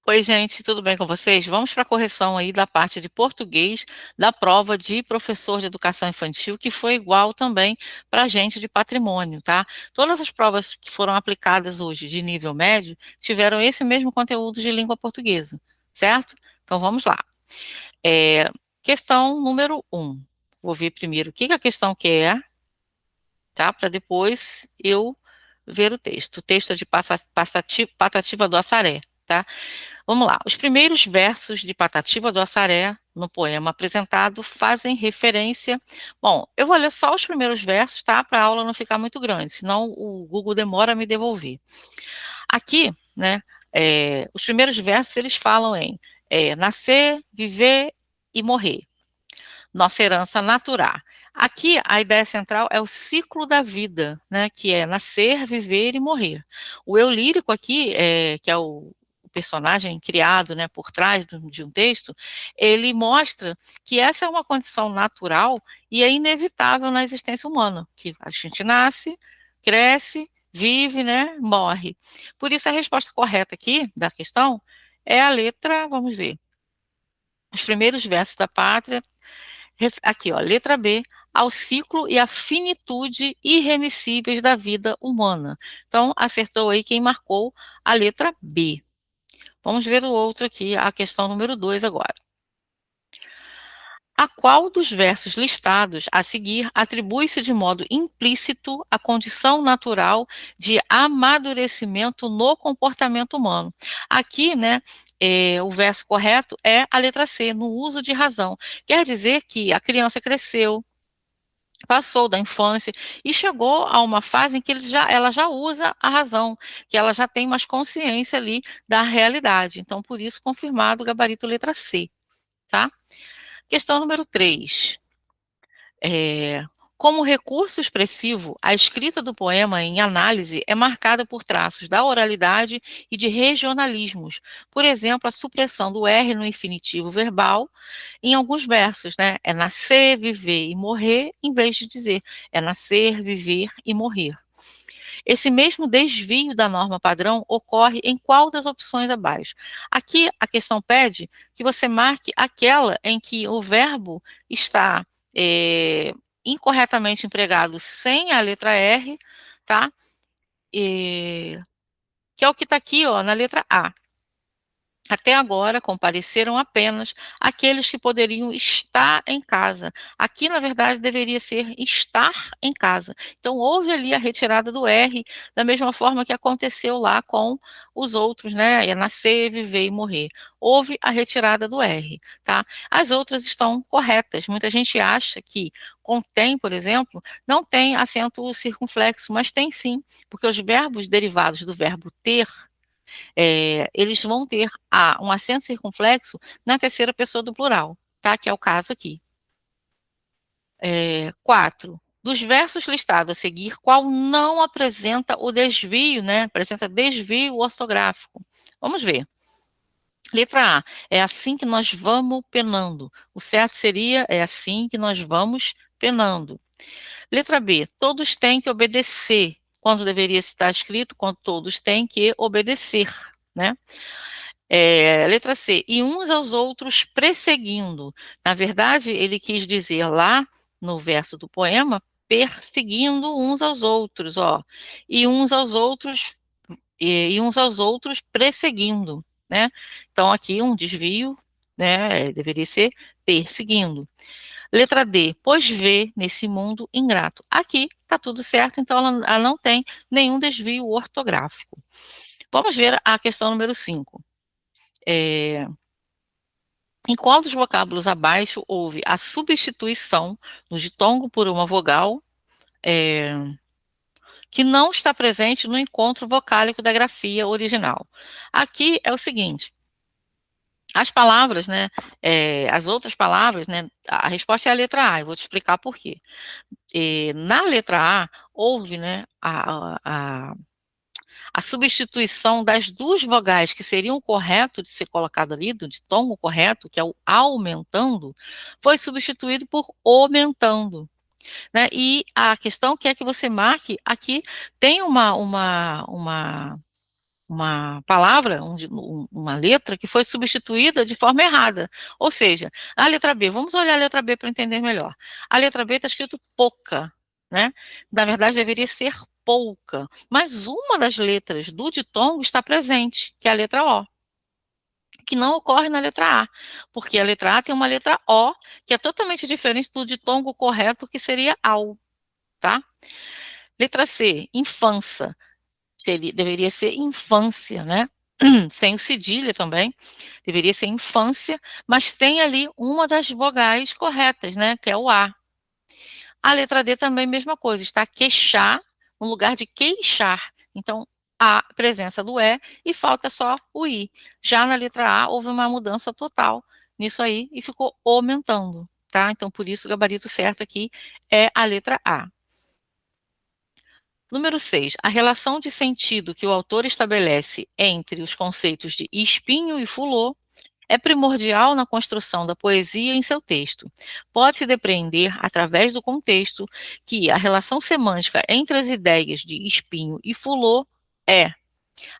Oi, gente, tudo bem com vocês? Vamos para a correção aí da parte de português da prova de professor de educação infantil, que foi igual também para a gente de patrimônio, tá? Todas as provas que foram aplicadas hoje de nível médio tiveram esse mesmo conteúdo de língua portuguesa, certo? Então vamos lá. É, questão número um. Vou ver primeiro o que a questão quer, tá? Para depois eu ver o texto. O texto é de Patativa do Assaré, tá? Vamos lá. Os primeiros versos de Patativa do Assaré, no poema apresentado, fazem referência. Bom, eu vou ler só os primeiros versos, tá? Para a aula não ficar muito grande, senão o Google demora a me devolver. Aqui, né, os primeiros versos eles falam em nascer, viver e morrer, nossa herança natural. Aqui, a ideia central é o ciclo da vida, né, que é nascer, viver e morrer. O eu lírico aqui, que é o personagem criado, né, por trás de um texto, ele mostra que essa é uma condição natural e é inevitável na existência humana, que a gente nasce, cresce, vive, né, morre. Por isso, a resposta correta aqui da questão é a letra, vamos ver, os primeiros versos da pátria. Aqui, ó, letra B, ao ciclo e à finitude irremissíveis da vida humana. Então, acertou aí quem marcou a letra B. Vamos ver o outro aqui, a questão número 2 agora. A qual dos versos listados a seguir atribui-se de modo implícito a condição natural de amadurecimento no comportamento humano? Aqui, né, o verso correto é a letra C, no uso de razão. Quer dizer que a criança cresceu, passou da infância e chegou a uma fase em que ela já usa a razão, que ela já tem mais consciência ali da realidade. Então, por isso, confirmado o gabarito letra C, tá? Questão número 3. É, como recurso expressivo, a escrita do poema em análise é marcada por traços da oralidade e de regionalismos. Por exemplo, a supressão do R no infinitivo verbal em alguns versos, né? É nascer, viver e morrer, em vez de dizer é nascer, viver e morrer. Esse mesmo desvio da norma padrão ocorre em qual das opções abaixo? Aqui a questão pede que você marque aquela em que o verbo está incorretamente empregado sem a letra R, tá? Que é o que está aqui, ó, na letra A. Até agora, compareceram apenas aqueles que poderiam estar em casa. Aqui, na verdade, deveria ser estar em casa. Então, houve ali a retirada do R, da mesma forma que aconteceu lá com os outros, né? É nascer, viver e morrer. Houve a retirada do R, tá? As outras estão corretas. Muita gente acha que contém, por exemplo, não tem acento circunflexo, mas tem sim, porque os verbos derivados do verbo ter eles vão ter um acento circunflexo na terceira pessoa do plural, tá? Que é o caso aqui. 4. Dos versos listados a seguir, qual não apresenta o desvio, né? Apresenta desvio ortográfico. Vamos ver. Letra A, é assim que nós vamos penando. O certo seria, é assim que nós vamos penando. Letra B, todos têm que obedecer, quando deveria estar escrito, quando todos têm que obedecer, né? Letra C, e uns aos outros perseguindo. Na verdade, ele quis dizer lá no verso do poema, perseguindo uns aos outros, ó, e uns aos outros e uns aos outros perseguindo, né? Então aqui um desvio, né? Deveria ser perseguindo. Letra D, pois vê nesse mundo ingrato. Aqui está tudo certo, então ela não tem nenhum desvio ortográfico. Vamos ver a questão número 5. É, em qual dos vocábulos abaixo houve a substituição do ditongo por uma vogal é, que não está presente no encontro vocálico da grafia original? Aqui é o seguinte: as palavras, né, as outras palavras, né, a resposta é a letra A, eu vou te explicar por quê. Na letra A, houve, né, a substituição das duas vogais que seriam o correto de ser colocado ali, do ditongo correto, que é o aumentando, foi substituído por aumentando, né? E a questão que é que você marque aqui tem uma uma palavra, uma letra que foi substituída de forma errada. Ou seja, a letra B, vamos olhar a letra B para entender melhor. A letra B está escrito pouca, né? Na verdade, deveria ser pouca, mas uma das letras do ditongo está presente, que é a letra O, que não ocorre na letra A, porque a letra A tem uma letra O, que é totalmente diferente do ditongo correto, que seria AU, tá? Letra C, infância. Deveria ser infância, né? Sem o cedilha também, deveria ser infância, mas tem ali uma das vogais corretas, né? Que é o A. A letra D também, mesma coisa, está queixar no lugar de queixar. Então, a presença do E falta só o I. Já na letra A, houve uma mudança total nisso aí e ficou aumentando, tá? Então, por isso, o gabarito certo aqui é a letra A. Número 6. A relação de sentido que o autor estabelece entre os conceitos de espinho e fulô é primordial na construção da poesia em seu texto. Pode-se depreender, através do contexto, que a relação semântica entre as ideias de espinho e fulô é.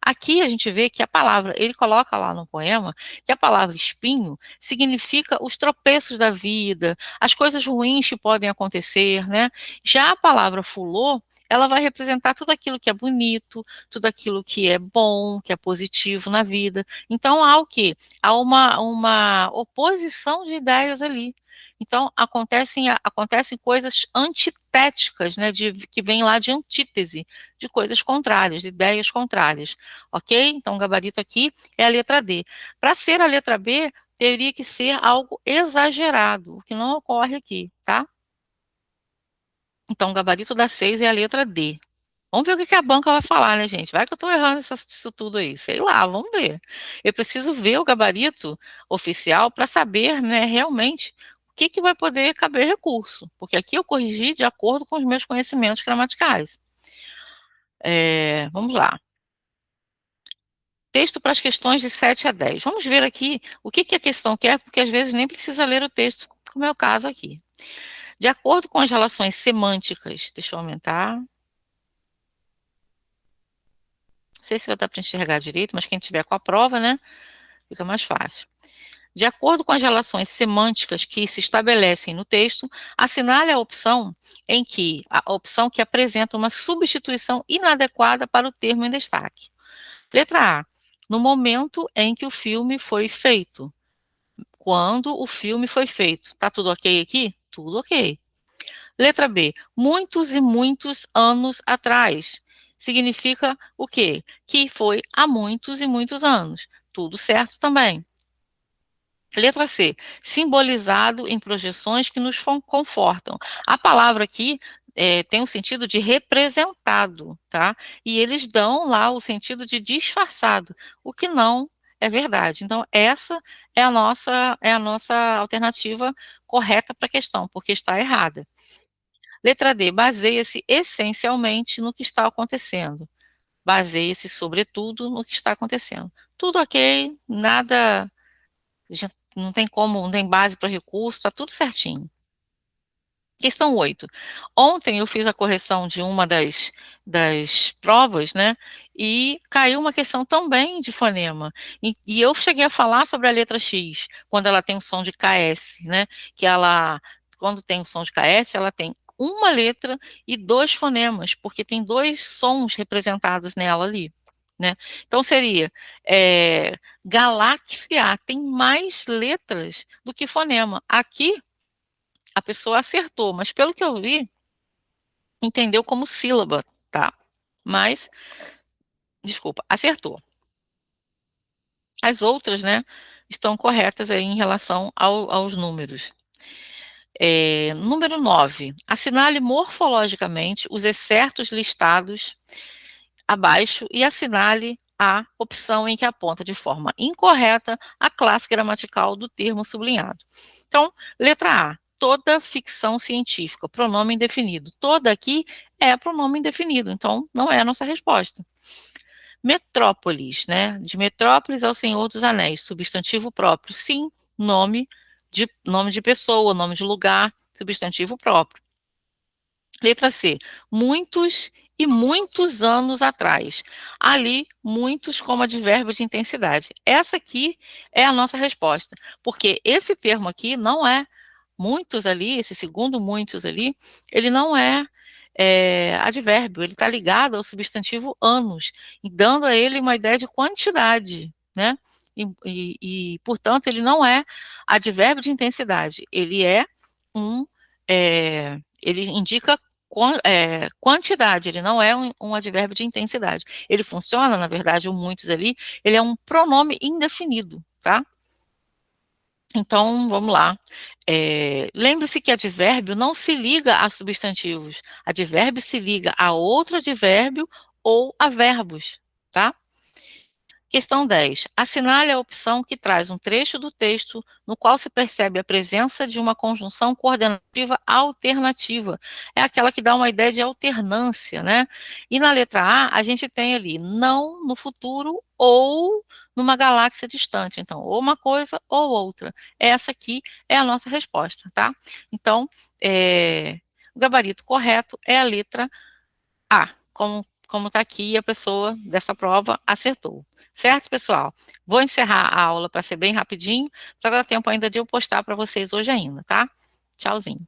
Aqui a gente vê que a palavra, ele coloca lá no poema, que a palavra espinho significa os tropeços da vida, as coisas ruins que podem acontecer, né? Já a palavra fulô, ela vai representar tudo aquilo que é bonito, tudo aquilo que é bom, que é positivo na vida. Então há o quê? Há uma oposição de ideias ali. Então acontecem coisas antitéticas, né, que vem lá de antítese, de coisas contrárias, de ideias contrárias, ok? Então o gabarito aqui é a letra D. Para ser a letra B, teria que ser algo exagerado, o que não ocorre aqui, tá? Então o gabarito da 6 é a letra D. Vamos ver o que que a banca vai falar, né, gente? Vai que eu estou errando isso tudo aí. Sei lá, vamos ver. Eu preciso ver o gabarito oficial para saber, né, realmente o que que vai poder caber recurso. Porque aqui eu corrigi de acordo com os meus conhecimentos gramaticais. Vamos lá. Texto para as questões de 7 a 10. Vamos ver aqui o que que a questão quer, porque às vezes nem precisa ler o texto, como é o caso aqui. De acordo com as relações semânticas, deixa eu aumentar. Não sei se vai dar para enxergar direito, mas quem tiver com a prova, né, fica mais fácil. De acordo com as relações semânticas que se estabelecem no texto, assinale a opção que apresenta uma substituição inadequada para o termo em destaque. Letra A. No momento em que o filme foi feito. Quando o filme foi feito. Tá tudo ok aqui? Tudo ok. Letra B. Muitos e muitos anos atrás. Significa o quê? Que foi há muitos e muitos anos. Tudo certo também. Letra C, simbolizado em projeções que nos confortam. A palavra aqui tem o sentido de representado, tá? E eles dão lá o sentido de disfarçado, o que não é verdade. Então, essa é a nossa alternativa correta para a questão, porque está errada. Letra D, baseia-se essencialmente no que está acontecendo. Baseia-se, sobretudo, no que está acontecendo. Tudo ok, nada já não tem como, não tem base para recurso, está tudo certinho. Questão 8. Ontem eu fiz a correção de uma das provas, né? E caiu uma questão também de fonema. E eu cheguei a falar sobre a letra X, quando ela tem o som de KS, né? Que ela, quando tem o som de KS, ela tem uma letra e dois fonemas, porque tem dois sons representados nela ali. Né? Então seria galáxia tem mais letras do que fonema. Aqui a pessoa acertou, mas pelo que eu vi, entendeu como sílaba, tá? Mas, desculpa, acertou. As outras, né, estão corretas aí em relação aos números. Número 9. Assinale morfologicamente os excertos listados abaixo e assinale a opção em que aponta de forma incorreta a classe gramatical do termo sublinhado. Então, letra A, toda ficção científica, pronome indefinido. Toda aqui é pronome indefinido, então não é a nossa resposta. Metrópolis, né? De metrópolis ao Senhor dos Anéis, substantivo próprio. Sim, nome de pessoa, nome de lugar, substantivo próprio. Letra C, muitos e muitos anos atrás. Ali, muitos como advérbio de intensidade. Essa aqui é a nossa resposta, porque esse termo aqui não é muitos ali, esse segundo muitos ali, ele não é, advérbio, ele está ligado ao substantivo anos, e dando a ele uma ideia de quantidade, né? Portanto, ele não é advérbio de intensidade, ele é um, ele indica quantidade, ele não é um advérbio de intensidade. Ele funciona, na verdade, o muitos ali, ele é um pronome indefinido, tá? Então, vamos lá. Lembre-se que advérbio não se liga a substantivos. Advérbio se liga a outro advérbio ou a verbos, tá? Questão 10. Assinale a opção que traz um trecho do texto no qual se percebe a presença de uma conjunção coordenativa alternativa. É aquela que dá uma ideia de alternância, né? E na letra A, a gente tem ali não no futuro ou numa galáxia distante. Então, ou uma coisa ou outra. Essa aqui é a nossa resposta, tá? Então, o gabarito correto é a letra A, como está aqui, a pessoa dessa prova acertou. Certo, pessoal? Vou encerrar a aula para ser bem rapidinho, para dar tempo ainda de eu postar para vocês hoje ainda, tá? Tchauzinho.